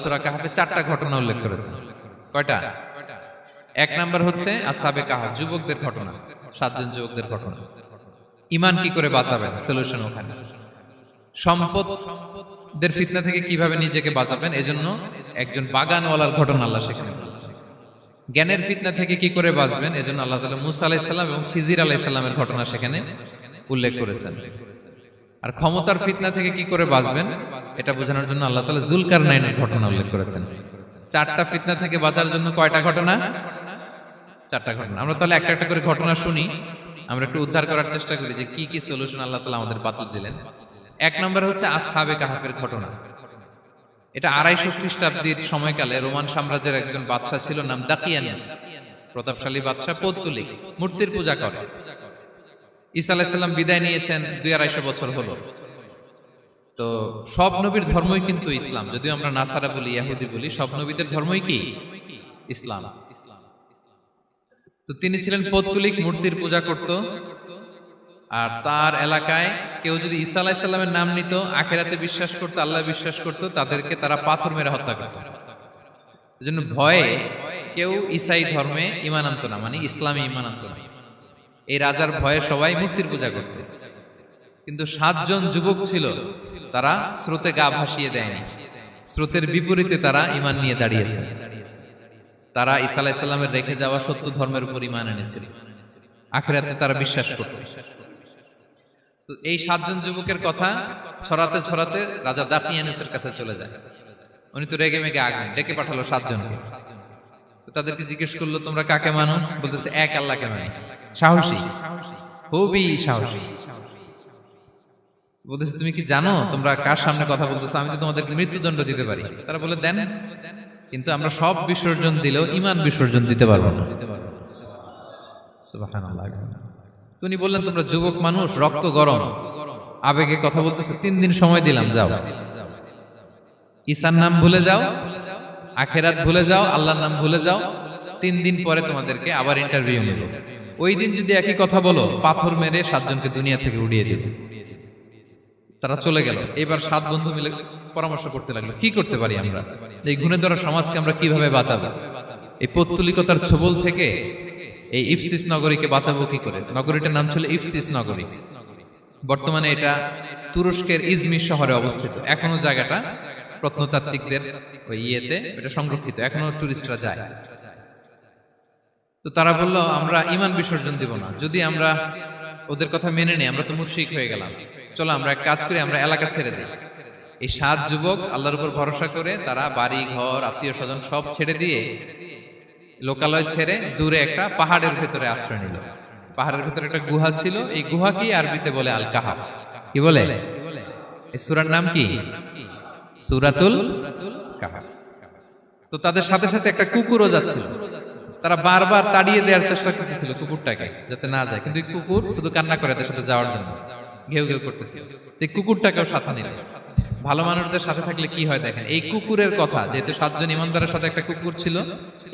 সূরা কাহফে 4টা ঘটনা উল্লেখ করেছেন। কয়টা? এক নাম্বার হচ্ছে আসহাবে কাহফ, যুবকদের ঘটনা, 7 জন যুবকদের ঘটনা। ঈমান কি করে বাঁচাবেন, সলিউশন ওখানে। সম্পদের ফিতনা থেকে কিভাবে নিজেকে বাঁচাবেন, এজন্য একজন বাগানওয়ালার ঘটনা আল্লাহ সেখানে বলেছেন। জ্ঞানের ফিতনা থেকে কি করে বাঁচবেন, এজন্য আল্লাহ তাআলা মুসা আলাইহিস সালাম এবং খিজির আলাইহিস সালামের ঘটনা সেখানে উল্লেখ করেছেন। আর ক্ষমতার ফিতনা থেকে কি করে বাঁচবেন এটা বোঝানোর জন্য আল্লাহ তাআলা যুলকারনাইনের ঘটনা উল্লেখ করেছেন। 4টা ফিতনা থেকে বাঁচার জন্য কয়টা ঘটনা? 4টা ঘটনা। আমরা তাহলে একটা একটা করে ঘটনা শুনি, আমরা একটু উদ্ধার করার চেষ্টা করি যে কি কি সলিউশন আল্লাহ তাআলা আমাদের বাতলে দিলেন। এক নম্বর হচ্ছে আসহাবে কাহফের ঘটনা। এটা 250 খ্রিস্টাব্দের সময়কালে রোমান সাম্রাজ্যের একজন বাদশা ছিল, নাম দাকিয়ানুস। প্রতাপশালী বাদশা, পৌত্তলিক, মূর্তির পূজা করে। ঈসা আলাইহিস সালাম বিদায় নিয়েছেন, 250 বছর হলো। তো সব নবীর ধর্মই কিন্তু ইসলাম, যদিও আমরা নাসারা বলি, ইহুদি বলি, সব নবীদের ধর্মই কি ইসলাম। তো তিনি ছিলেন পৌত্তলিক, মূর্তির পূজা করত। আর তার এলাকায় কেউ যদি ঈসা আলাইহিস সালামের নাম নিত, আখিরাতে বিশ্বাস করত, আল্লাহ বিশ্বাস করত, তাদেরকে তারা পাথর মেরে হত্যা করত। এজন্য ভয়ে কেউ ঈসাই ধর্মে ঈমান আনত না, মানে ইসলামে ঈমান আনত না। এই রাজার ভয়ে সবাই মূর্তির পূজা করত। কিন্তু 7 জন যুবক ছিল, তারা স্রোতে গা ভাসিয়ে দেয়নি। স্রোতের বিপরীতে তারা ঈমান নিয়ে দাঁড়িয়েছে। তারা ঈসা আলাইহিস সালামের রেখে যাওয়া সত্য ধর্মের উপর ঈমান এনেছিল, আখিরাতে তারা বিশ্বাস করত। তো এই 7 জন যুবকের কথা ছড়াতে ছড়াতে রাজা দাকিয়ানুসের কাছে চলে যায়। উনি তো রেগে মেগে আগুন, ডেকে পাঠালো 7 জনকে। তো তাদেরকে জিজ্ঞেস করলো, তোমরা কাকে মানো? বলতেছে এক আল্লাহকে মানি। সাহসী, খুবই সাহসী। বলতেছে তুমি কি জানো তোমরা কার সামনে কথা বলতেছো? আমি তো তোমাদেরকে মৃত্যুদণ্ড দিতে পারি। তারা বলে দেন, কিন্তু আমরা সব বিসর্জন দিলেও ঈমান বিসর্জন দিতে পারবো না। সুবহানাল্লাহ। তিনি বললেন, তোমরা যুবক মানুষ, রক্ত গরম, আবেগে কথা বলতেছো, 3 দিন সময় দিলাম, যাও। ঈসার নাম ভুলে যাও, আখিরাত ভুলে যাও, আল্লাহর নাম ভুলে যাও। 3 দিন পরে তোমাদেরকে আবার ইন্টারভিউ নেব। ওই দিন যদি একই কথা বলো, পাথর মেরে 7 জনকে দুনিয়া থেকে উড়িয়ে দেব। তারা চলে গেল। এবার 7 বন্ধু মিলে পরামর্শ করতে লাগলো, কি করতে পারি আমরা, এই গুণে ধরা সমাজকে আমরা কিভাবে বাঁচাবো, এই পৌত্তলিকতার ছোবল থেকে এই ইফসিস নগরীকে বাঁচাবো কি করে। নগরীটার নাম ছিল ইফসিস নগরী। বর্তমানে এটা তুরস্কের ইজমির শহরে অবস্থিত। এখনো জায়গাটা প্রত্নতাত্ত্বিকদের ওই ইয়েতে এটা সংরক্ষিত, এখনো টুরিস্টরা যায়। তো তারা বলল, আমরা ঈমান বিসর্জন দিব না, যদি আমরা ওদের কথা মেনে নেই আমরা তো মুশরিক হয়ে গেলাম। চলো আমরা এক কাজ করি, আমরা এলাকা ছেড়ে দিই। এই 7 যুবক আল্লাহর উপর ভরসা করে তারা বাড়ি ঘর, আত্মীয় স্বজন সব ছেড়ে দিয়ে, লোকালয় ছেড়ে দূরে একটা পাহাড়ের ভেতরে আশ্রয় নিল। পাহাড়ের ভেতরে একটা গুহা ছিল, এই গুহাকেই আরবিতে বলে আল কাহাফ। কি বলে? এই সূরার নাম কি? সূরাতুল কাহাফ। তো তাদের সাথে সাথে একটা কুকুরও যাচ্ছিল। তারা বারবার তাড়িয়ে দেওয়ার চেষ্টা করতেছিল কুকুরটাকে, যাতে না যায়, কিন্তু কুকুর শুধু কান্না করে তাদের সাথে যাওয়ার জন্য, ঘেউ ঘেউ করতেছিল। এই কুকুরটাকেও সাথে নিল। ভালো মানুষদের সাথে থাকলে কি হয় দেখেন, এই কুকুরের কথা, যেহেতু 7 জন ইমানদারের সাথে একটা কুকুর ছিল,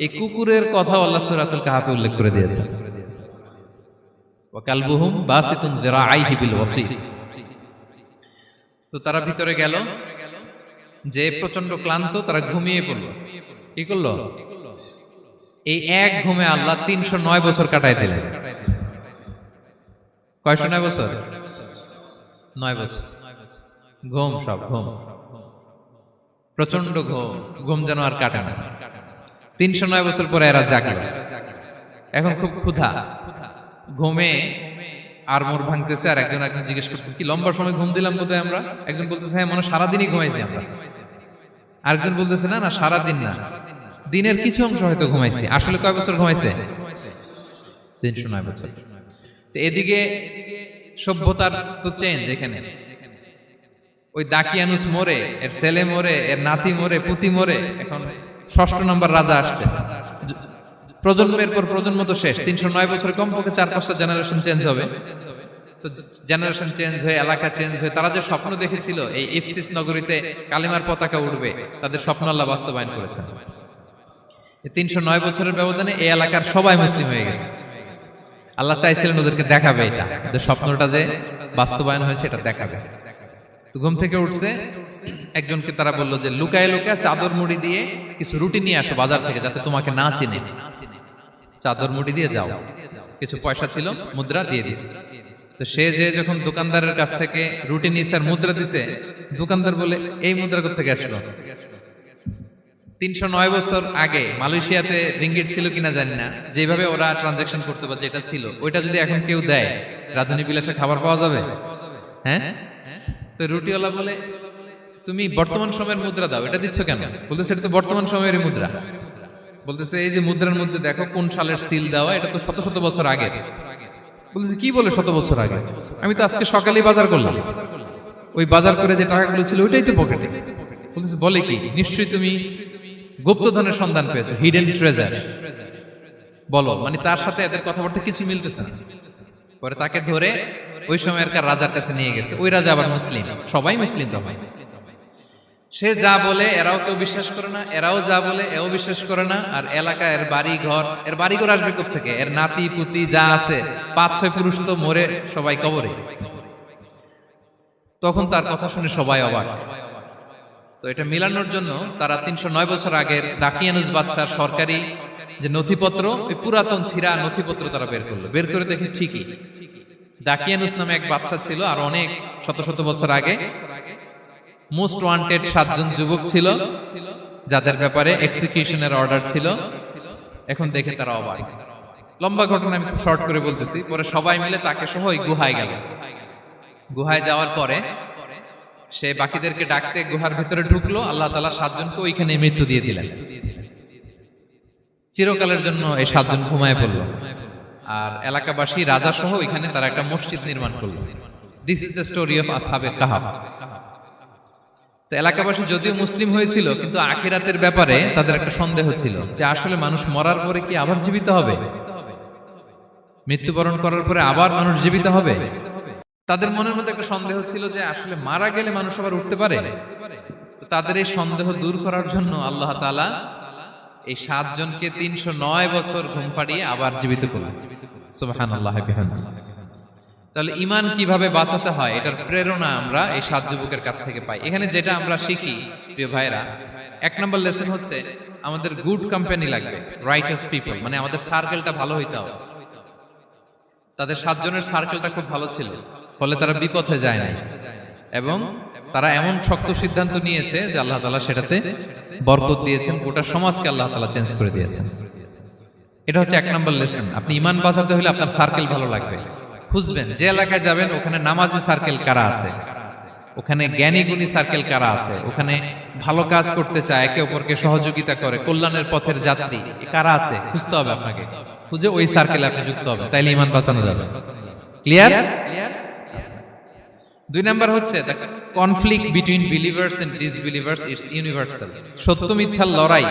এই কুকুরের কথা আল্লাহ সূরাতুল কাহাফে উল্লেখ করে দিয়েছেন। ওয়া কালবুহুম বাসিতুন যিরাআইহি বিল ওয়াসি। তো তারা ভিতরে গেল, যে প্রচন্ড ক্লান্ত, তারা ঘুমিয়ে পড়ল। কি করলো? এই এক ঘুমে আল্লাহ 309 বছর কাটায় দিলেন। কয়শো 9 বছর? 9 বছর ঘুম, সব ঘুম, প্রচন্ড ঘুম, ঘুম যেন আর কাটে না। 309 বছর পরে এরা জাগলো। এখন খুব ক্ষুধা, ঘুমে আর মোর ভাঙতেছে। আর একজন জিজ্ঞেস করতেছে, কি লম্বা সময় ঘুম দিলাম কোথায় আমরা? একজন বলতেছে, হ্যাঁ মনে সারাদিনই ঘুমাইছি আমরা। আরেকজন বলতেছে, না না সারাদিন না, দিনের কিছু অংশ হয়তো ঘুমাইছি। আসলে কয় বছর ঘুমাইছে? 309 বছর। তো এদিকে সভ্যতার তো চেঞ্জ। এখানে ওই দাকিয়ানুস মরে, এর ছেলে মরে, এর নাতি মরে, পুতি মরে, এখন 6ষ্ঠ নম্বর রাজা আসছে। প্রজন্মের পর প্রজন্ম তো শেষ। 309 বছরে কমপক্ষে 4-5টা জেনারেশন চেঞ্জ হবে। তো জেনারেশন চেঞ্জ হয়ে, এলাকা চেঞ্জ হয়ে, তারা যে স্বপ্ন দেখেছিল এই ইফসিস নগরীতে কালিমার পতাকা উঠবে, তাদের স্বপ্ন আল্লাহ বাস্তবায়ন করেছেন। 309 বছরের ব্যবধানে এই এলাকার সবাই মুসলিম হয়ে গেছে। আল্লাহ চাইছিলেন ওদেরকে দেখাবে এটা, স্বপ্নটা যে বাস্তবায়ন হয়েছে এটা দেখাবে। তো ঘুম থেকে উঠছে, একজনকে তারা বললো যে লুকায় লুকায় চাদর মুড়ি দিয়ে কিছু রুটি নিয়ে আসো বাজার থেকে, যাতে তোমাকে না চিনে। চাদর মুড়ি দিয়ে যাও। কিছু পয়সা ছিল, মুদ্রা দিয়ে দিছে। তো সে যে যখন দোকানদারের কাছ থেকে রুটি নিয়েছে আর মুদ্রা দিছে, দোকানদার বলে এই মুদ্রা কোত্থেকে আসলো? 309 বছর আগে মালয়েশিয়াতে রিঙ্গিট ছিল কিনা জানি না, যেভাবে ওরা ট্রানজাকশন করতে পারে, যেটা ছিল ওইটা যদি এখন কেউ দেয়, রাধুনী বিলাসে খাবার পাওয়া যাবে? হ্যাঁ। তো রুটিওয়ালা বলে তুমি বর্তমান সময়ের মুদ্রা দাও, এটা দিচ্ছ কেন? বলতেছে এটা তো বর্তমান সময়ের মুদ্রা। বলতেছে এই যে মুদ্রার মধ্যে দেখো কোন সালের সিল দেওয়া, এটা তো শত শত বছর আগে। বলতেছে কি বলে শত বছর আগে? আমি তো আজকে সকালেই বাজার করলাম, ওই বাজার করে যে টাকাগুলো ছিল ওইটাই তো পকেটে। বলতেছে বলে কি? নিশ্চয়ই তুমি গুপ্তধনের সন্ধান পেয়েছো, হিডেন ট্রেজার। বলো, মানে তার সাথে এদের কথাবার্তা কিছু মিলতেছে না। পরে তাকে ধরে ওই সময়কার রাজার কাছে নিয়ে গেছে। ওই রাজা আবার মুসলিম, সবাই মুসলিম তখন। সে যা বলে এরাও কেউ বিশ্বাস করে না, এরাও যা বলে এও বিশ্বাস করে না। আর এলাকা এর বাড়ি ঘর আসবে কোত্থেকে? এর নাতি পুতি যা আছে 5-6 পুরুষ তো মরে সবাই কবরে। তখন তার কথা শুনে সবাই অবাক। তো এটা মিলানোর জন্য তারা 309 বছর আগের দাকিয়ানুস বাদশার সরকারি যে নথিপত্র, ওই পুরাতন ছিঁড়া নথিপত্র তারা বের করলো। বের করে দেখে ঠিকই দাকিয়ানুস নামে এক বাদশা ছিল, আর অনেক শত শত বছর আগে মোস্ট ওয়ান্টেড 7 জন যুবক ছিল, যাদের ব্যাপারে এক্সিকিউশনের অর্ডার ছিল। এখন দেখে তারা অবাক। লম্বা ঘটনা আমি খুব শর্ট করে বলতেছি। পরে সবাই মিলে তাকে সহ ওই গুহায় গেল। গুহায় যাওয়ার পরে সে বাকিদেরকে ডাকতে গুহার ভিতরে ঢুকলো। আল্লাহ তাআলা 7 জনকে ওইখানে মৃত্যু দিয়ে দিলেন। চিরকালের জন্য এই 7 জন ঘুমায় পড়ল। আর এলাকাবাসী রাজা সহ ওইখানে তারা একটা মসজিদ নির্মাণ করলো। This is the story of আসহাবে কাহাফ। তো এলাকাবাসী যদিও মুসলিম হয়েছিল, কিন্তু আখিরাতের ব্যাপারে তাদের একটা সন্দেহ ছিল যে আসলে মানুষ মরার পরে কি আবার জীবিত হবে? মৃত্যুবরণ করার পরে আবার মানুষ জীবিত হবে? তাদের মনের মধ্যে একটা সন্দেহ ছিল যে আসলে মারা গেলে মানুষ আবার উঠতে পারে। তাদের এই সন্দেহ দূর করার জন্য আল্লাহ তাআলা এই 7 জনকে 309 বছর ঘুম পাড়িয়ে আবার জীবিত করলেন। সুবহানাল্লাহ বিহামদিহি। তাহলে ঈমান কিভাবে বাঁচাতে হয়, এটার প্রেরণা আমরা এই 7 যুবকের কাছ থেকে পাই। এখানে যেটা আমরা শিখি প্রিয় ভাইরা, 1 নম্বর লেসন হচ্ছে আমাদের গুড কোম্পানি লাগবে, রাইটাস পিপল, মানে আমাদের সার্কেলটা ভালো হইতে হবে। তাদের 7 জনের সার্কেলটা খুব ভালো ছিল, ফলে তারা বিপথে যায় নাই এবং তারা এমন শক্ত সিদ্ধান্ত নিয়েছে যে আল্লাহ তাআলা সেটাতে বরকত দিয়েছেন, গোটা সমাজকে আল্লাহ তাআলা চেঞ্জ করে দিয়েছেন। এটা হচ্ছে 1 নম্বর লেসন। আপনি ঈমান বাঁচাতে হলে আপনার সার্কেল ভালো লাগবে। খুঁজবেন যে এলাকায় যাবেন ওখানে নামাজি সার্কেল কারা আছে, ওখানে জ্ঞানী গুণী সার্কেল কারা আছে, ওখানে ভালো কাজ করতে চায়, একে অপরকে সহযোগিতা করে, কল্যাণের পথের যাত্রী কারা আছে খুঁজতে হবে আপনাকে। খুঁজে ওই সার্কেলে আপনি যুক্ত হবে, তাইলে ঈমান বাঁচানো যাবে। ক্লিয়ার? 2 নাম্বার হচ্ছে the conflict between believers and disbelievers it's universal. সত্য মিথ্যার লড়াই,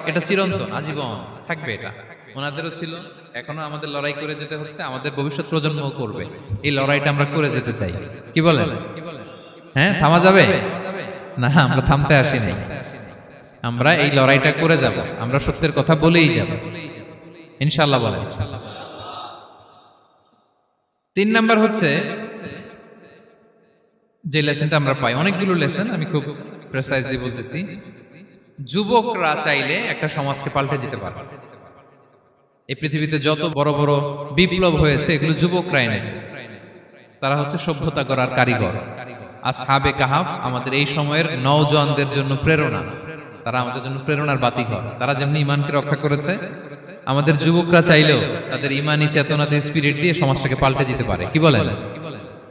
এটা চিরন্তন, আজীবন থাকবে। এটা ওনাদেরও ছিল, এখনো আমাদের লড়াই করে যেতে হচ্ছে, আমাদের ভবিষ্যৎ প্রজন্মও করবে। এই লড়াইটা আমরা করে যেতে চাই। কি বলেন? হ্যাঁ, থামা যাবে না? আমরা থামতে আসি নাই, আমরা এই লড়াইটা করে যাব। আমরা সত্যের কথা বলেই যাব ইনশাআল্লাহ। বলেন। 3 নাম্বার হচ্ছে যে লেসনটা আমরা পাই, অনেকগুলো লেসন, আমি খুব প্রেসাইজলি বলতেছি। যুবকরা চাইলে একটা সমাজকে পাল্টে দিতে পারে। এই পৃথিবীতে যত বড় বড় বিপ্লব হয়েছে এগুলো যুবকরা এনেছে। তারা হচ্ছে সভ্যতা গড়ার কারিগর। আসহাবে কাহাফ আমাদের এই সময়ের নওজওয়ানদের জন্য প্রেরণা। তারা আমাদের জন্য প্রেরণার বাতিঘর। তারা যেমনি ঈমানকে রক্ষা করেছে, আমাদের যুবকরা চাইলেও তাদের ঈমানি চেতনাতে স্পিরিট দিয়ে সমাজটাকে পাল্টে দিতে পারে। কি বলেন?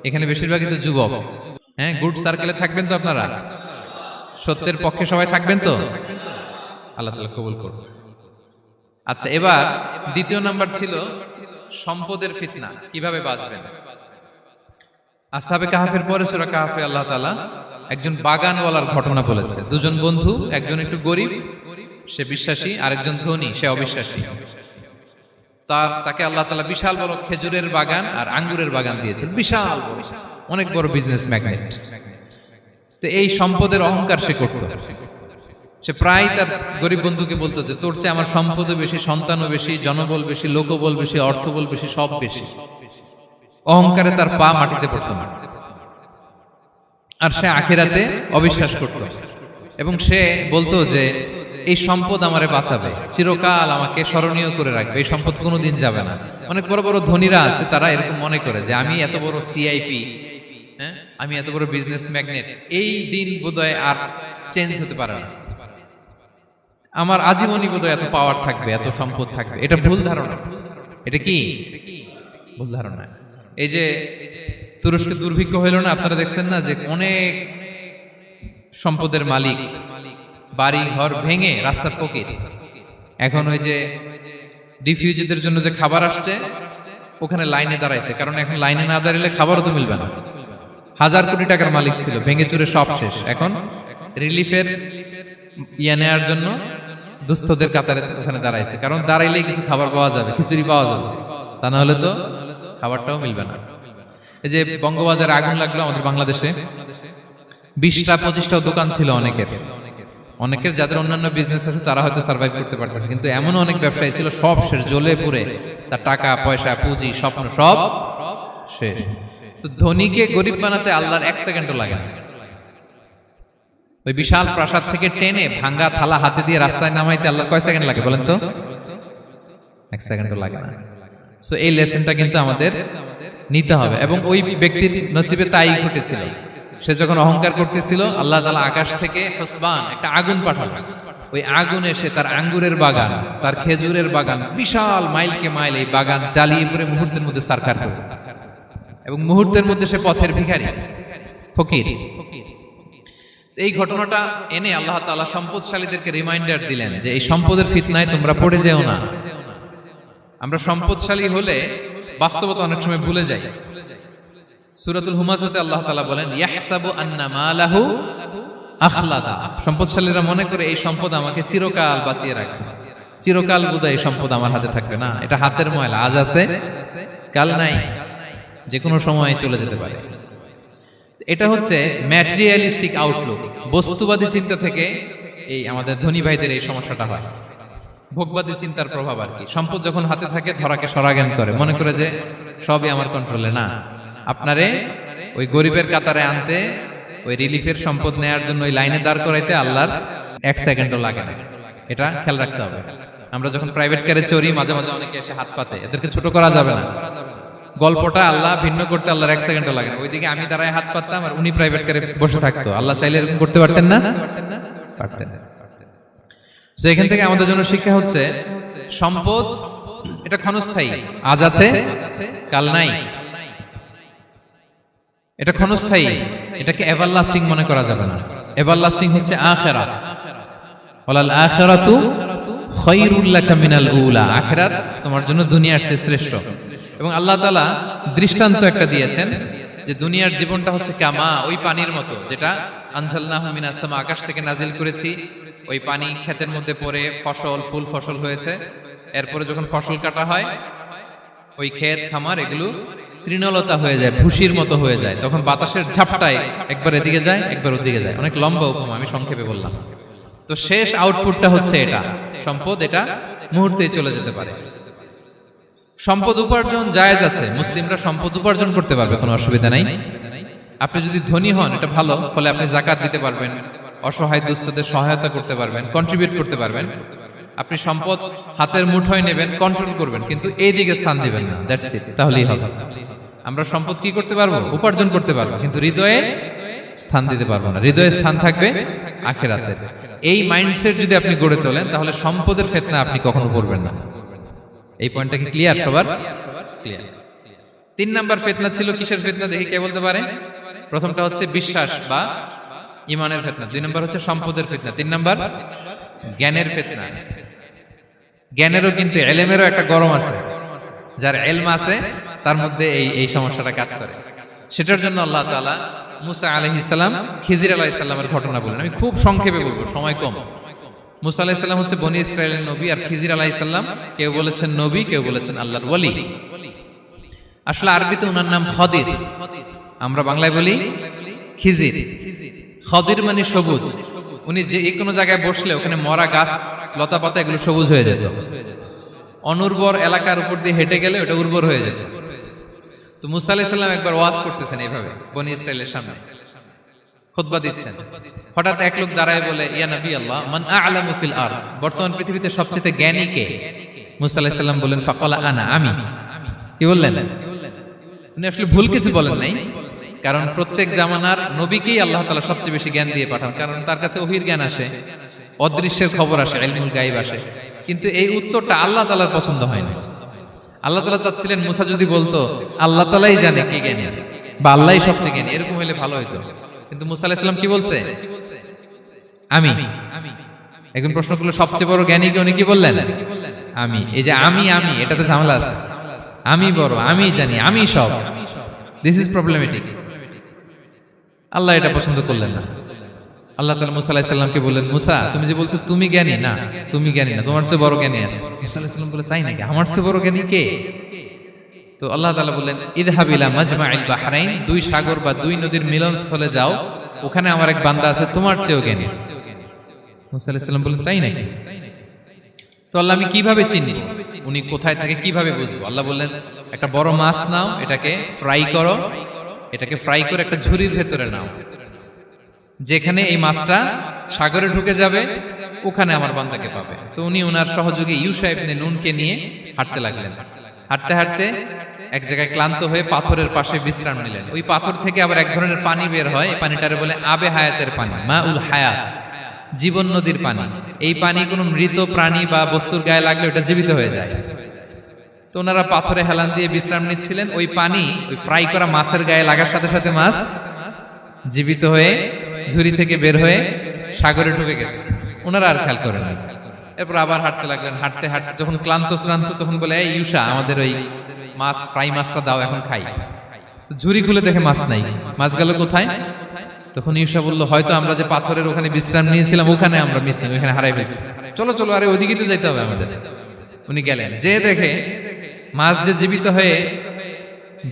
এখানে বেশিরভাগই তো যুবক। হ্যাঁ, গুড সার্কেলে থাকবেন তো আপনারা? সত্যের পক্ষে সবাই থাকবেন তো? আল্লাহ তাআলা কবুল করুন। আচ্ছা, এবার 2 নাম্বার ছিল সম্পদের ফিতনা, কিভাবে বাঁচবেন। আসহাবে কাহাফের পরে সূরা কাহাফে আল্লাহ তাআলা একজন বাগানওয়ালার ঘটনা বলেছে। 2 জন বন্ধু, একজন একটু গরিব, সে বিশ্বাসী, আরেকজন ধনী, সে অবিশ্বাসী। তাকে আল্লাহ তাআলা বিশাল বড় খেজুরের বাগান আর আঙ্গুরের বাগান দিয়েছেন, বিশাল বড়, অনেক বড় বিজনেস ম্যাগনেট। তো এই সম্পদের অহংকার সে করত। সে প্রায় তার গরিব বন্ধুকে বলতো যে তোর চেয়ে আমার সম্পদও বেশি, সন্তানও বেশি, জনবল বেশি, লোকবল বেশি, অর্থবল বেশি, সব বেশি। অহংকারে তার পা মাটিতে পড়তো না। আর সে আখিরাতে অবিশ্বাস করত এবং সে বলতো যে এই সম্পদ আমারে বাঁচাবে, চিরকাল আমাকে স্মরণীয় করে রাখবে, এই সম্পদ কোনোদিন যাবে না। অনেক বড় বড় ধনীরা আছে, তারা এরকম মনে করে যে আমি এত বড় সিআইপি, হ্যাঁ, আমি এত বড় বিজনেস ম্যাগনেট, এই দিন বোধহয় আর চেঞ্জ হতে পারে না, আমার আজীবনই বোধহয় এত পাওয়ার থাকবে, এত সম্পদ থাকবে। এটা ভুল ধারণা। এটা কি ভুল ধারণা? এই যে তুরস্কে দুর্ভিক্ষ হইল না, আপনারা দেখছেন না যে অনেক সম্পদের মালিক বাড়ি ঘর ভেঙে রাস্তার ফকির। এখন ওই যে রিফিউজিদের জন্য যে খাবার আসছে, ওখানে লাইনে দাঁড়াইছে, কারণ এখন লাইনে না দাঁড়ালে খাবারও তো মিলবে না। 1000 কোটি টাকার মালিক ছিল, ভেঙে চুরে সব শেষ। এখন রিলিফের নেওয়ার জন্য দুস্থদের কাতারে ওখানে দাঁড়াইছে, কারণ দাঁড়াইলেই কিছু খাবার পাওয়া যাবে, খিচুড়ি পাওয়া যাবে, তা না হলে তো খাবারটাও মিলবে না। এই যে বঙ্গবাজারে আগুন লাগলো আমাদের বাংলাদেশে, 20টা-25টাও দোকান ছিল অনেকের যাদের অন্যান্য বিজনেস আছে তারা হয়তো সার্ভাইভ করতে পারতেছে, কিন্তু এমন অনেক ব্যবসায়ী ছিল সব শেষ, জ্বলে পুড়ে, তার টাকা পয়সা পুঁজি স্বপ্ন সব শেষ। তো ধনীকে গরিব বানাতে আল্লাহর 1 সেকেন্ডও লাগে না। ওই বিশাল প্রাসাদ থেকে টেনে ভাঙ্গা থালা হাতে দিয়ে রাস্তায় নামাইতে আল্লাহর কয় সেকেন্ড লাগে বলেন তো? 1 সেকেন্ডও লাগে না। সো এই লেসনটা কিন্তু আমাদের নিতে হবে। এবং ওই ব্যক্তির নসিবে তাই ঘটেছিল। সে যখন অহংকার করতেছিল, আল্লাহ তাআলা আকাশ থেকে হুসবান একটা আগুন পাঠালেন। ওই আগুন এসে তার আঙ্গুরের বাগান, তার খেজুরের বাগান, বিশাল মাইলকে মাইল এই বাগান জ্বালিয়ে পুরো মুহূর্তের মধ্যে সারখার করে, এবং মুহূর্তের মধ্যে সে পথের ভিখারি, ফকির। এই ঘটনাটা এনে আল্লাহ তাআলা সম্পদশালীদেরকে রিমাইন্ডার দিলেন যে এই সম্পদের ফিতনায় তোমরা পড়ে যেও না। আমরা সম্পদশালী হলে বাস্তবতা অনেক সময় ভুলে যাই। সূরাতুল হুমাযাতে আল্লাহ তাআলা বলেন, ইয়াহসাবু আন্না মালাহু আখলাদা। সম্পদশালীরা মনে করে এই সম্পদ আমাকে চিরকাল বাঁচিয়ে রাখবে, চিরকাল বোধহয় এই সম্পদ আমার হাতে থাকবে। না, এটা হাতের ময়লা, আজ আছে কাল নাই, যে কোনো সময় চলে যেতে পারে। এটা হচ্ছে ম্যাটেরিয়ালিস্টিক আউটলুক, বস্তুবাদী চিন্তা থেকে এই আমাদের ধনী ভাইদের এই সমস্যাটা হয়। ভোগবাদী চিন্তার প্রভাব আর কি। সম্পদ যখন হাতে থাকে ধরাকে সরাজ্ঞান করে, মনে করে যে সবই আমার কন্ট্রোলে। না, আপনারে ওই গরিবের কাতারে আনতে, ওই রিলিফের সম্পদ নেয়ার জন্য ওই লাইনে দাঁড় করাইতে আল্লাহর 1 সেকেন্ডও লাগে না। এটা খেয়াল রাখতে হবে। আমরা যখন প্রাইভেট কারে চড়ি, মাঝে মাঝে অনেকে এসে হাত পাতে, এদেরকে ছোট করা যাবে না। গল্পটা আল্লাহ ভিন্ন করতে আল্লাহর 1 সেকেন্ডও লাগে না। ওইদিকে আমি দাঁড়ায় হাত পাততাম আর উনি প্রাইভেট কারে বসে থাকতো। আল্লাহ চাইলে এরকম করতে পারতেন না? পারতেন। তো এখান থেকে আমাদের জন্য শিক্ষা হচ্ছে, সম্পদ এটা ক্ষণস্থায়ী, আজ আছে কাল নাই। এটা ক্ষণস্থায়ী, এটাকে এভারলাস্টিং মনে করা যাবে না। এভারলাস্টিং হচ্ছে আখিরাত। ওয়ালাল আখিরাতু খায়রুল লাকা মিনাল উলা। আখিরাত তোমার জন্য দুনিয়ার চেয়ে শ্রেষ্ঠ। এবং আল্লাহ তাআলা দৃষ্টান্ত একটা দিয়েছেন যে দুনিয়ার জীবনটা হচ্ছে কামা, ওই পানির মতো, যেটা আনজালনাহু মিনাস সামা, আকাশ থেকে নাজিল করেছি। ওই পানি ক্ষেতের মধ্যে পড়ে ফসল, ফুল ফসল হয়েছে। এরপরে যখন ফসল কাটা হয়, ওই ক্ষেত খামার এগুলো তৃণলতা হয়ে যায়, ভুসির মতো হয়ে যায়। তখন বাতাসের ঝাপটায় একবার এদিকে যায়, একবার ওদিকে যায়। অনেক লম্বা উপমা, আমি সংক্ষেপে বললাম। তো শেষ আউটপুটটা হচ্ছে এটা, সম্পদ এটা মুহূর্তেই চলে যেতে পারে। সম্পদ উপার্জন জায়েজ আছে, মুসলিমরা সম্পদ উপার্জন করতে পারবে, কোনো অসুবিধা নাই। আপনি যদি ধনী হন এটা ভালো, ফলে আপনি যাকাত দিতে পারবেন, অসহায় দুস্থদের সহায়তা করতে পারবেন, কন্ট্রিবিউট করতে পারবেন। আপনি সম্পদ হাতের মুঠোয় নেবেন, কন্ট্রোল করবেন, কিন্তু এই দিকে স্থান দিবেন না, দ্যাটস ইট, তাহলেই হবে। আমরা সম্পদ কি করতে পারবো? উপার্জন করতে পারবো, কিন্তু হৃদয়ে স্থান দিতে পারবো না। হৃদয়ে স্থান থাকবে আখিরাতে। এই মাইন্ডসেট যদি আপনি গড়ে তোলেন, তাহলে সম্পদের ফিতনা আপনি কখনো পড়বেন না। এই পয়েন্টটা কি ক্লিয়ার সবার? ক্লিয়ার। 3 নাম্বার ফিতনা ছিল কিসের ফিতনা দেখি কে বলতে পারে? প্রথমটা হচ্ছে বিশ্বাস বা ঈমানের ফিতনা, 2 নাম্বার হচ্ছে সম্পদের ফিতনা, 3 নাম্বার জ্ঞানের ফিতনা। জ্ঞানেরও কিন্তু ইলমেরও একটা গরম আছে, যার ইলম আছে তার মধ্যে এই সমস্যাটা কাজ করে। সেটার জন্য আল্লাহ তাআলা মুসা আলাইহিস সালাম, খিজির আলাইহিস সালামের ঘটনা বলেন। আমি খুব সংক্ষেপে বলবো, সময় কম। মুসা আলাইহিস সালাম হচ্ছে বনি ইসরাইলের নবী, আর খিজির আলাইহিস সালাম কেউ বলেছেন নবী, কেউ বলেছেন আল্লাহর ওলি। আসলে আরবিতে ওনার নাম খদির, আমরা বাংলায় বলি খিজির। খদির মানে সবুজ। উনি যে কোনো জায়গায় বসলে ওখানে মরা গাছ, লতা পাতা এগুলো সবুজ হয়ে যেত। অনুর্বর এলাকার উপর দিয়ে হেঁটে গেলে ওটা উর্বর হয়ে যেত। তো মুসা আলাইহিস সালাম একবার ওয়াজ করতেছেন এইভাবে বনি ইসরাইলের সামনে। খুতবা দিচ্ছেন, হঠাৎ এক লোক দাঁড়ায় বলে, ইয়া নবী আল্লাহ, মান আ'লামু ফিল আরদ, বর্তমান পৃথিবীতে সবচেয়ে জ্ঞানী কে? মুসা আলাইহিস সালাম বললেন, ফাকালা আনা, আমি। কি বললেন? উনি আসলে ভুল কিছু বলেন নাই, কারণ প্রত্যেক জামানার নবীকেই আল্লাহ তাআলা সবচেয়ে বেশি জ্ঞান দিয়ে পাঠান, কারণ তার কাছে ওহীর জ্ঞান আসে, অদৃশ্যের খবর আসে, ইলমুল গায়ব আসে। কিন্তু এই উত্তরটা আল্লাহ তাআলার পছন্দ হয় না। আল্লাহ তাআলা চাচ্ছিলেন মুসা যদি বলতো আল্লাহ তাআলাই জানে কে জ্ঞানী বা আল্লাহই সবচেয়ে জ্ঞানী, এরকম হলে ভালো হতো। কিন্তু মুসা আলাইহিস সালাম কি বলছে? আমি। একজন প্রশ্ন করলো, সবচেয়ে বড় জ্ঞানী কে? উনি কি বললেন? আমি। এই যে আমি এটাতে ঝামেলা আছে। আমি বড়, আমি জানি, আমি সব, দিস ইজ প্রবলেমেটিক। আল্লাহ এটা পছন্দ করলেন না। আল্লাহ তাআলা মুসা আলাইহিস সালামকে বললেন, মুসা তুমি যে বলছো তুমি জ্ঞানী, না তুমি জ্ঞানী না, তোমার চেয়ে বড় জ্ঞানী আছে। মুসা আলাইহিস সালাম বলে, তাই নাকি? আমার চেয়ে বড় জ্ঞানী কে? তো আল্লাহ তাআলা বললেন, ইযহাব ইলা মাজমাইল বাহরাইন, দুই সাগর বা দুই নদীর মিলনস্থলে যাও, ওখানে আমার এক বান্দা আছে তোমার চেয়েও জ্ঞানী। মুসা আলাইহিস সালাম বললেন, তাই নাকি? তো আল্লাহ, আমি কিভাবে চিনি উনি কোথায় থাকে, কিভাবে বুঝবো? আল্লাহ বললেন, একটা বড় মাছ নাও, এটাকে ফ্রাই করো, এটাকে ফ্রাই করে একটা ঝুড়ির ভেতরে নাও, যেখানে এই মাছটা সাগরে ঢুকে যাবে ওখানে আমার বান্দাকে পাবে। তো উনি ওনার সহযোগী ইউশা ইবনে নুনকে নিয়ে হাঁটতে লাগলেন। হাঁটতে হাঁটতে এক জায়গায় ক্লান্ত হয়ে পাথরের পাশে বিশ্রাম নিলেন। ওই পাথর থেকে আবার এক ধরনের পানি বের হয়, এই পানিটারে বলে আবে হায়াতের পানি, মা উল হায়াত, জীবন নদীর পানি। এই পানি কোনো মৃত প্রাণী বা বস্তুর গায়ে লাগলে ওটা জীবিত হয়ে যায়। তো ওনারা পাথরে হেলান দিয়ে বিশ্রাম নিচ্ছিলেন, ওই পানি ওই ফ্রাই করা মাছের গায়ে লাগার সাথে সাথে মাছ জীবিত হয়ে ঝুড়ি থেকে বের হয়ে সাগরে ঢুকে গেছে। ওনারা আর খেয়াল করেন না। এরপর আবার হাঁটতে লাগলেন। হাঁটতে হাঁটতে যখন ক্লান্ত শ্রান্ত, তখন বলে, এই ইউশা, আমাদের ওই মাছ ফ্রাই মাছটা দাও, এখন খাই। ঝুড়ি খুলে দেখে মাছ নাই। মাছ গেল কোথায়? তখন ইউশা বলল, হয়তো আমরা যে পাথরের ওখানে বিশ্রাম নিয়েছিলাম ওখানে আমরা মিস, ওখানে হারাই ফেলছি। চলো চলো, আরে ওইদিকে তো যাইতে হবে আমাদের। উনি গেলেন, যে দেখে মাছ যে জীবিত হয়ে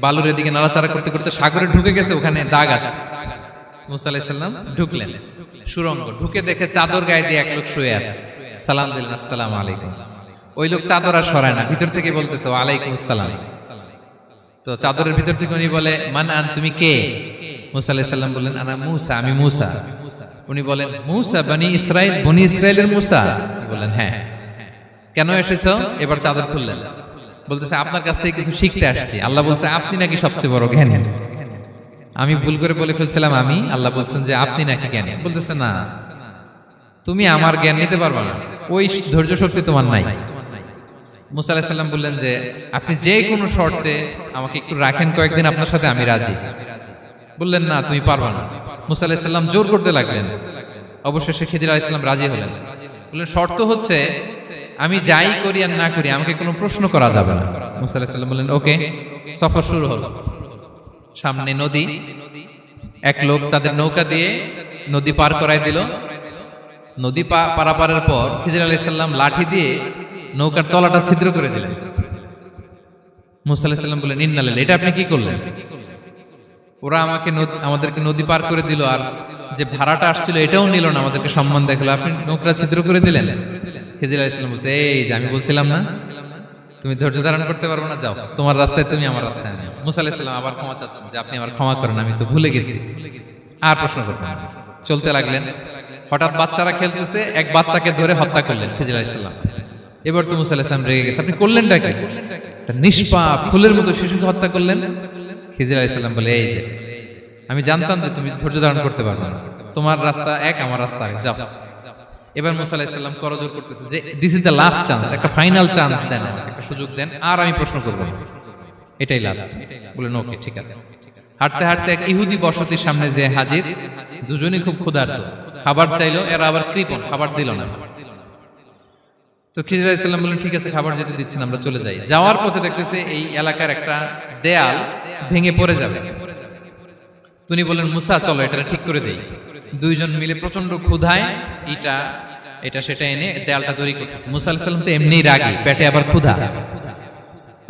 বালুর দিকে নাড়াচাড়া করতে করতে সাগরে ঢুকে গেছে, ওখানে দাগ আছে। মুসা আলাইহিস সালাম ঢুকলেন সুরঙ্গ, ঢুকে দেখে চাদর গায়ে দিয়ে এক লোক শুয়ে আছে। সালাম দিলেন, আসসালামু আলাইকুম। ওই লোক চাদর আর সরায় না, ভিতর থেকে বলতেছে, ওয়ালাইকুম আসসালাম। তো চাদরের ভিতর থেকে উনি বলে, মান আন, তুমি কে? মুসা আলাইহিস সালাম বললেন, আনা মুসা, আমি মুসা। উনি বলেন, মুসা বনি ইসরাইল, বনি ইসরাইলের মুসা? বললেন, হ্যাঁ। কেন এসেছো? এবার চাদর খুললেন, বলতেছে, আপনার কাছ থেকে কিছু শিখতে আসছি। আল্লাহ বলছে, আপনি নাকি সবচেয়ে বড় জ্ঞানী। আমি ভুল করে বলে ফেলছিলাম আমি, আল্লাহ বলছেন যে আপনি নাকি জ্ঞানী। বলতেছে, না, তুমি আমার জ্ঞান নিতে পারবে না, ওই ধৈর্য শক্তি তোমার নাই। মুসা আলাইহিস সালাম বললেন যে, আপনি যে কোনো শর্তে আমাকে একটু রাখেন কয়েকদিন আপনার সাথে, আমি রাজি। বললেন, না, তুমি পারবে না। মুসা আলাইহিস সালাম জোর করতে লাগলেন। অবশেষে খিদির আলাইহিস সালাম রাজি হলেন। বললেন, শর্ত হচ্ছে আমি যাই করি আর না করি আমাকে কোনো প্রশ্ন করা যাবে না। মুসা আলাইহিস সালাম বললেন, ওকে। সফর শুরু হলো। সামনে নদী, এক লোক তাদের নৌকা দিয়ে নদী পার করাই দিল। নদী পারাপারের পর খিজির আলাইহিস সালাম লাঠি দিয়ে নৌকার তলাটা ছিদ্র করে দিলেন। মুসা আলাইহিস সালাম বললেন, ইন্না লিল্লাহি, এটা আপনি কি করলেন? ওরা আমাদেরকে নদী পার করে দিল, আর যে ভাড়াটা আসছিল এটাও নিল না, আমাদেরকে সম্মান দেখালো, আপনি নৌকা ছিদ্র করে দিলেন। খিজির আলাইহিস সালাম বলছে, এই যে আমি বলছিলাম না তুমি ধৈর্য ধারণ করতে পারবে না, যাও, তোমার রাস্তায় তুমি, আমার রাস্তায় আমি। মুসা আলাইহিস সালাম আবার ক্ষমা চাচ্ছেন যে, আপনি আমার ক্ষমা করেন, আমি তো ভুলে গেছি, আর প্রশ্ন করবেন না। চলতে লাগলেন। হঠাৎ বাচ্চারা খেলতেছে, এক বাচ্চাকে ধরে হত্যা করলেন খিজির আলাইহিস সালাম। এবার তো মুসা আলাইহিস সালাম রেগে গেছে, আপনি করলেনটা কি? নিষ্পাপ ফুলের মতো শিশুকে হত্যা করলেন। খিজির আলাইহিস সালাম বলে, এই যে আমি জানতাম যে তুমি ধৈর্য ধারণ করতে পারবে না, তোমার রাস্তা এক, আমার রাস্তা এক, যাও। এবার মুসা আলাইহিস সালাম করজোর করতেছে যে, this is the last chance, একটা ফাইনাল চান্স দেন, একটা সুযোগ দেন, আর আমি প্রশ্ন করব না, এটাই লাস্ট। বলেন, ওকে, ঠিক আছে। হাঁটতে হাঁটতে এক ইহুদি বসতির সামনে যে হাজির, দুজনই খুব ক্ষুধার্ত, খাবার চাইলো, এরা আবার কৃপণ, খাবার দিল না। তো খিজির আলাইহিস সালাম বললেন, ঠিক আছে, খাবার যেতে দিচ্ছেন, আমরা চলে যাই। যাওয়ার পথে দেখতেছে এই এলাকার একটা দেয়াল ভেঙে পড়ে যাবে। তিনি বললেন, মুসা চলো এটা ঠিক করে দেই। দুইজন মিলে প্রচন্ড ক্ষুধায় এটা সেটা এনে দেয়ালটা তৈরি করতেছে। মুসা আলাইহিস সালাম তো এমনিই রাগী, পেটে আবার ক্ষুধা,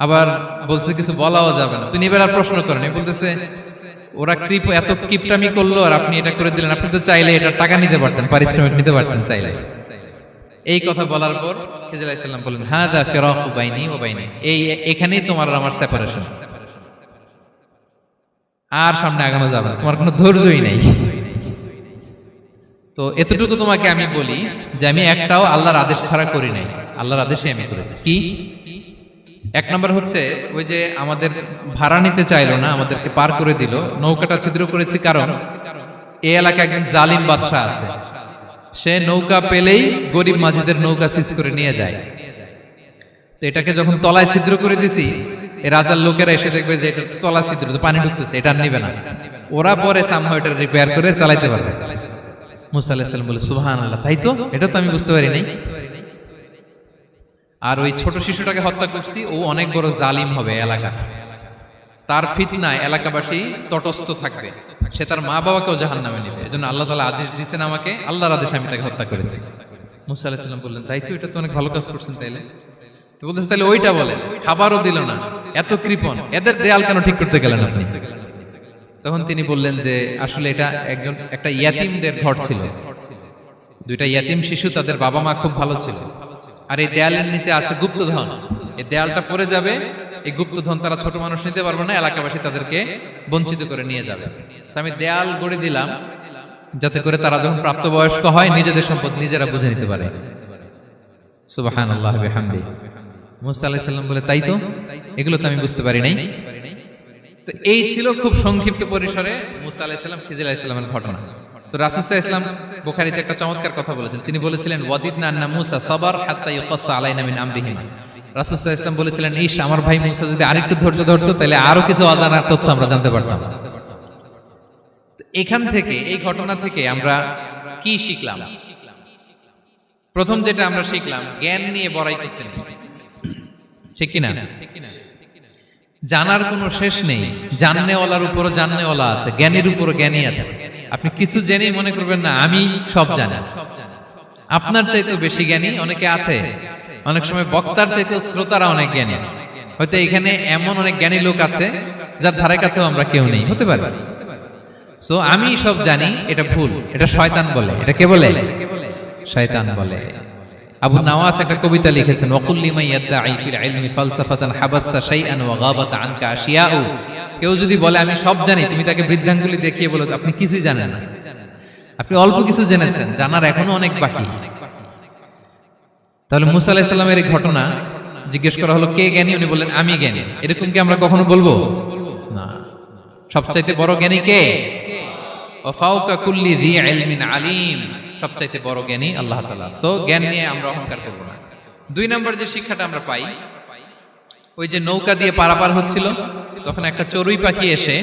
আবার বলছে কিছু বলাও যাবে না। তিনি এবার আর প্রশ্ন করেন, বলতেছে, ওরা এত কিপটামি করলো আর আপনি এটা করে দিলেন, আপনি তো চাইলে এটা টাকা নিতে পারতেন, পারিশ্রমিক নিতে পারতেন চাইলে। এই কথা বলার পর খিজির আলাইহিস সালাম বললেন, হাযা ফিরাকু বাইনি ওয়া বাইনি, এখানেই তোমার আর আমার সেপারেশন, আর সামনে আগানো যাবে না, তোমার কোনো ধৈর্যই নাই। তো এতটুকু তোমাকে আমি বলি যে আমি একটাও আল্লাহর আদেশ ছাড়া করি নাই, আল্লাহর আদেশে আমি করেছি। কি? এক নম্বর হচ্ছে ওই যে আমাদের ভাড়া নিতে চাইলো না, আমাদেরকে পার করে দিল, নৌকাটা ছিদ্র করেছি কারণ এই এলাকায় একজন জালিম বাদশা আছে, সে নৌকা পেলেই গরিব মাঝিদের নৌকা সিজ করে নিয়ে যায়। তো এটাকে যখন তলায় ছিদ্র করে দিছি, এই রাজার লোকেরা এসে দেখবে যে এটা তলা ছিদ্র, তো পানি ঢুকতেছে, এটা আর নিবে না। ওরা পরে সামহাও এটা রিপেয়ার করে চালাইতে পারবে। মুসা আলাইহিস সালাম বলে সুবহানাল্লাহ, তাই তো, এটা তো আমি বুঝতে পারি নাই। আর ওই ছোট শিশুটাকে হত্যা করছি, ও অনেক বড় জালিম হবে এলাকা, তার ফিতনায় এলাকাবাসী তটস্থ থাকবে, সে তার মা বাবাকেও জাহান্নামে নেবে। এজন্য আল্লাহ তাআলা আদেশ দিয়েছেন আমাকে, আল্লাহর আদেশে আমি তাকে হত্যা করেছি। মুসা আলাইহিস সালাম বললেন তাই তো, এটা তো অনেক ভালো কাজ করছেন। তাইলে তো বলতেছে তাহলে ওইটা বলেন, খাবারও দিল না, এত কৃপণ, এদের দেয়াল কেন ঠিক করতে গেলেন আপনি? তখন তিনি বললেন যে আসলে এটা একটা ইয়াতিমদের ঘর ছিল, দুইটা ইয়াতিম শিশু, তাদের বাবা মা খুব ভালো ছিল, আর এই দেয়ালের নিচে আছে গুপ্তধন, এই দেয়ালটা পড়ে যাবে, এই গুপ্তধন তারা ছোট মানুষ নিতে পারবে না, এলাকাবাসী তাদেরকে বঞ্চিত করে নিয়ে যাবে। আমি দেয়াল গড়ে দিলাম যাতে করে তারা যখন প্রাপ্তবয়স্ক হয় নিজেদের সম্পদ নিজেরা বুঝে নিতে পারে। সুবহানাল্লাহ ওয়া বিহামদিহি। মুসা আলাইহিস সালাম বলে তাই তো, এগুলো তো আমি বুঝতে পারি নাই। তো এই ছিল খুব সংক্ষিপ্ত পরিসরে মুসা আলাইহিস সালাম খিজির আলাইহিস সালামের ঘটনা। তো রাসূল সাল্লাল্লাহু আলাইহি ওয়াসাল্লাম বুখারীতে একটা চমৎকার কথা বলেছেন, তিনি বলেছিলেন ওয়াদিদনা আন্না মুসা সাবার হাত্তা ইউকাসা আলাইনা মিন আমরিহিমা। রাসূল সাল্লাল্লাহু আলাইহি ওয়াসাল্লাম বলেছিলেন ইস, আমার ভাই মুসা যদি আরেকটু ধৈর্য ধরতো তাহলে আরো কিছু অজানা তথ্য আমরা জানতে পারতাম। এখান থেকে, এই ঘটনা থেকে আমরা কি শিখলাম? প্রথম যেটা আমরা শিখলাম, জ্ঞান নিয়ে বড়াই করতে নেই, ঠিক কিনা? জানার কোনো শেষ নেই, জাননেওয়ালার উপরও জাননেওয়ালা আছে, জ্ঞানীর উপরও জ্ঞানী আছে। আপনি কিছু জেনেই মনে করবেন না আমি সব জানি, আপনার চাইতেও বেশি জ্ঞানী অনেকে আছে। অনেক সময় বক্তার চাইতেও শ্রোতারা অনেক জ্ঞানী। হয়তো এখানে এমন অনেক জ্ঞানী লোক আছে যার ধারে কাছেও আমরা কেউ নেই, হতে পারে। সো আমি সব জানি, এটা ভুল, এটা শয়তান বলে। এটা কে বলে? শয়তান বলে। আবু নাওয়াস একটা কবিতা লিখেছেন, ওয়াকুল লিমান ইয়াদঈ ফিল ইলমি ফালসাফাতান হাবাসতা শাইআন ওয়া গাবাত আনকা আশিয়াউ। কেউ যদি বলে আমি সব জানি, তুমি তাকে বৃদ্ধাঙ্গুলি দেখিয়ে বলো আপনি কিছুই জানেন না, আপনি অল্প কিছু জেনেছেন, জানার এখনো অনেক বাকি। তাহলে মুসা আলাইহিস সালামের এই ঘটনা জিজ্ঞেস করা হলো কে জ্ঞানী, উনি বললেন আমি জ্ঞানী। এরকম কি আমরা কখনো বলবো? না। সবচাইতে বড় জ্ঞানী কে? ওয়া ফাওকা কুল্লি যী ইলমিন আলিম। সবচাইতে বড় জ্ঞানী আল্লাহ তাআলা। সো জ্ঞান নিয়ে আমরা অহংকার করব না। দুই নম্বর যে শিক্ষাটা আমরা পাই, ওই যে নৌকা দিয়ে পারাপার হচ্ছিল, তখন একটা চড়ুই পাখি এসে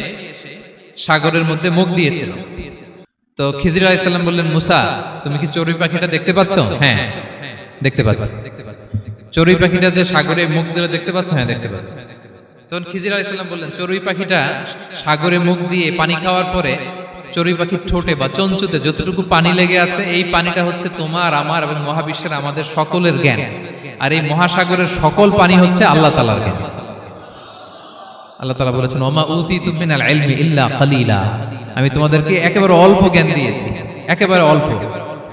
সাগরের মধ্যে মুখ দিয়েছিল। তো খিজির আলাইহিস সালাম বললেন মুসা, তুমি কি চড়ুই পাখিটা দেখতে পাচ্ছ? হ্যাঁ দেখতে পাচ্ছি। চড়ুই পাখিটা যে সাগরে মুখ দিলে দেখতে পাচ্ছ? হ্যাঁ দেখতে পাচ্ছি। তখন খিজির আলাইহিস সালাম বললেন চড়ুই পাখিটা সাগরে মুখ দিয়ে পানি খাওয়ার পরে চড়ুই পাখির ঠোঁটে বা চঞ্চুতে যতটুকু পানি লেগে আছে, এই পানিটা হচ্ছে তোমার, আমার এবং মহাবিশ্বের আমাদের সকলের জ্ঞান। আর এই মহাসাগরের সকল পানি হচ্ছে আল্লাহ তাআলার জ্ঞান। আল্লাহ তাআলা বলেছেন ওমা উতিতুম মিনাল ইলমি ইল্লা কালিলা। আমি তোমাদেরকে একেবারে অল্প জ্ঞান দিয়েছি, একেবারে অল্প।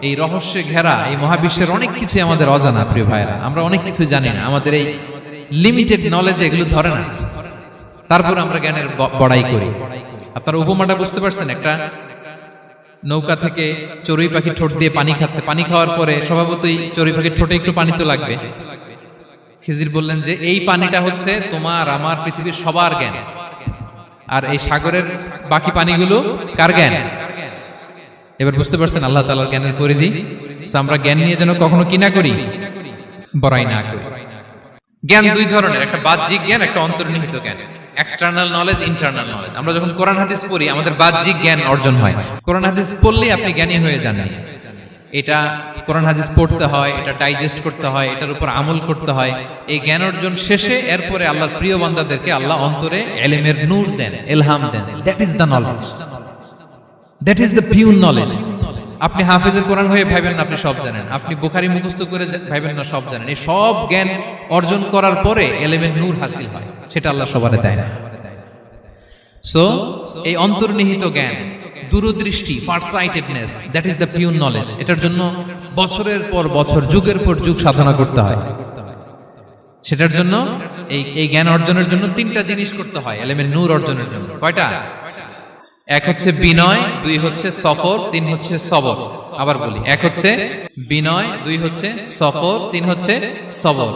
এই রহস্যে ঘেরা এই মহাবিশ্বের অনেক কিছু আমাদের অজানা। প্রিয় ভাইরা, আমরা অনেক কিছু জানি না, আমাদের এই লিমিটেড নলেজে এগুলো ধরে না, তারপর আমরা জ্ঞানের বড়াই করি। আপনারা উপমাটা বুঝতে পারছেন? একটা নৌকা থেকে চড়ুই পাখি ঠোঁট দিয়ে পানি খাচ্ছে, পানি খাওয়ার পরে স্বভাবতই চড়ুই পাখির ঠোঁটে একটু পানি তো লাগবে। খিজির বললেন যে এই পানিটা হচ্ছে তোমার আমার পৃথিবীর সবার জ্ঞান, আর এই সাগরের বাকি পানিগুলো কার জ্ঞান? এবার বুঝতে পারছেন আল্লাহ তাআলার জ্ঞানের পরিধি। আমরা জ্ঞান নিয়ে যেন কখনো কি না করি, বড়াই না করি। জ্ঞান দুই ধরনের, একটা বাহ্যিক জ্ঞান, একটা অন্তর্নিহিত জ্ঞান। External knowledge, internal knowledge. আমরা যখন কোরআন হাদিস পড়ি আমাদের বাহ্যিক জ্ঞান অর্জন হয়। কোরআন হাদিস পড়লে আপনি জ্ঞানী হয়ে যান। এটা কোরআন হাদিস পড়তে হয়, এটা ডাইজেস্ট করতে হয়, এটার উপর আমল করতে হয়। এই জ্ঞান অর্জন শেষে এরপরে আল্লাহর প্রিয় বান্দাদেরকে আল্লাহ অন্তরে ইলমের নূর দেন, ইলহাম দেন। That is the knowledge, that is the pure knowledge. আপনি হাফেজে কোরআন হয়ে ভাবেন না আপনি সব জানেন, আপনি বুখারী মুখস্থ করে ভাবেন না সব জানেন। এই সব জ্ঞান অর্জন করার পরে ইলমের নূর হাসিল হয়, সেটা আল্লাহ সবারে দেয় না। সো এই অন্তর্নিহিত জ্ঞান, দূরদৃষ্টি, farsightedness, that is the pure knowledge. এটার জন্য বছরের পর বছর, যুগের পর যুগ সাধনা করতে হয়। সেটার জন্য এই জ্ঞান অর্জনের জন্য তিনটা জিনিস করতে হয় ইলমের নূর অর্জনের জন্য। কয়টা? এক হচ্ছে বিনয়, দুই হচ্ছে সফর, তিন হচ্ছে সবর। আবার বলি, এক হচ্ছে বিনয়, দুই হচ্ছে সফর, তিন হচ্ছে সবর।